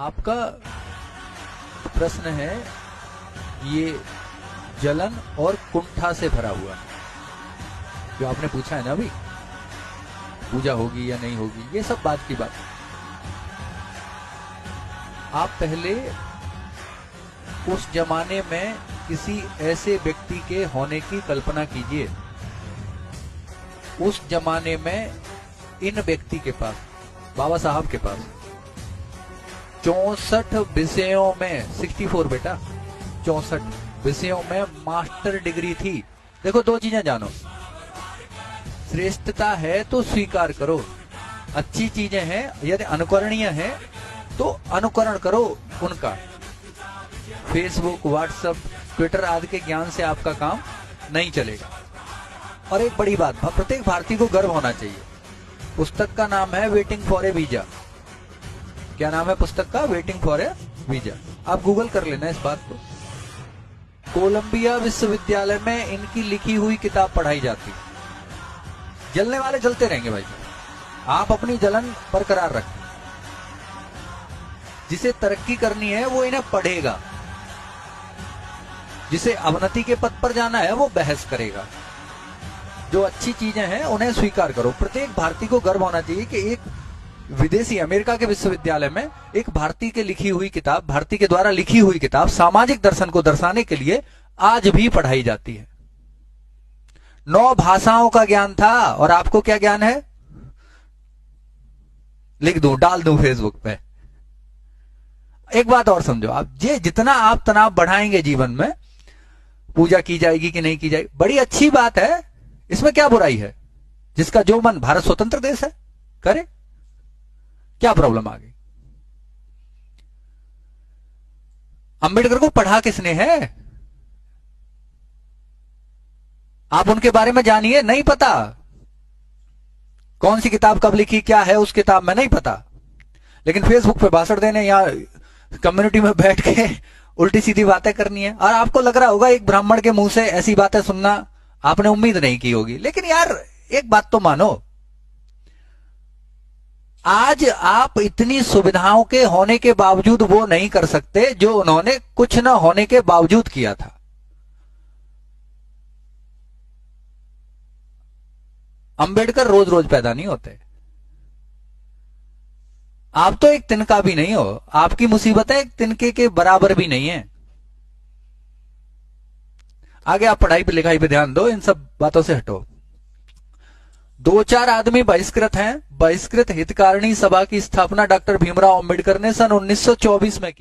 आपका प्रश्न है ये जलन और कुंठा से भरा हुआ जो आपने पूछा है ना अभी, पूजा होगी या नहीं होगी, ये सब बात की बात। आप पहले उस जमाने में किसी ऐसे व्यक्ति के होने की कल्पना कीजिए, उस जमाने में इन व्यक्ति के पास, बाबा साहब के पास 64 विषयों में 64 बेटा 64 विषयों में मास्टर डिग्री थी। देखो दो चीजें जानो, श्रेष्ठता है तो स्वीकार करो, अच्छी चीजें हैं यदि अनुकरणीय है तो अनुकरण करो उनका। फेसबुक, व्हाट्सएप, ट्विटर आदि के ज्ञान से आपका काम नहीं चलेगा। और एक बड़ी बात, प्रत्येक भारतीय को गर्व होना चाहिए। पुस्तक का नाम है वेटिंग फॉर ए वीजा। क्या नाम है पुस्तक का? Waiting for A visa. आप गूगल कर लेना इस बात को। कोलंबिया विश्वविद्यालय में इनकी लिखी हुई किताब पढ़ाई जाती है। जलने वाले जलते रहेंगे भाई, आप अपनी जलन बरकरार रखें। जिसे तरक्की करनी है वो इन्हें पढ़ेगा, जिसे अवनति के पथ पर जाना है वो बहस करेगा। जो अच्छी चीजें हैं उन्हें स्वीकार करो। प्रत्येक भारतीय को गर्व होना चाहिए कि एक विदेशी अमेरिका के विश्वविद्यालय में एक भारतीय के लिखी हुई किताब, भारतीय के द्वारा लिखी हुई किताब सामाजिक दर्शन को दर्शाने के लिए आज भी पढ़ाई जाती है। 9 भाषाओं का ज्ञान था और आपको क्या ज्ञान है? लिख दूं, डाल दूं फेसबुक पे। एक बात और समझो, आप ये जितना आप तनाव बढ़ाएंगे जीवन में, पूजा की जाएगी कि नहीं की जाएगी, बड़ी अच्छी बात है, इसमें क्या बुराई है? जिसका जो मन, भारत स्वतंत्र देश है, करे, क्या प्रॉब्लम आ गई? अंबेडकर को पढ़ा किसने है? आप उनके बारे में जानिए, नहीं पता कौन सी किताब कब लिखी, क्या है उस किताब में, नहीं पता। लेकिन फेसबुक पे भाषण देने या कम्युनिटी में बैठ के उल्टी सीधी बातें करनी है। और आपको लग रहा होगा एक ब्राह्मण के मुंह से ऐसी बातें सुनना आपने उम्मीद नहीं की होगी। लेकिन यार एक बात तो मानो, आज आप इतनी सुविधाओं के होने के बावजूद वो नहीं कर सकते जो उन्होंने कुछ न होने के बावजूद किया था। अंबेडकर रोज रोज पैदा नहीं होते। आप तो एक तिनका भी नहीं हो, आपकी मुसीबतें एक तिनके के बराबर भी नहीं है। आगे आप पढ़ाई पे लिखाई पे ध्यान दो, इन सब बातों से हटो। 2-4 आदमी बहिष्कृत हैं। बहिष्कृत हितकारिणी सभा की स्थापना डॉक्टर भीमराव अंबेडकर ने सन 1924 में की।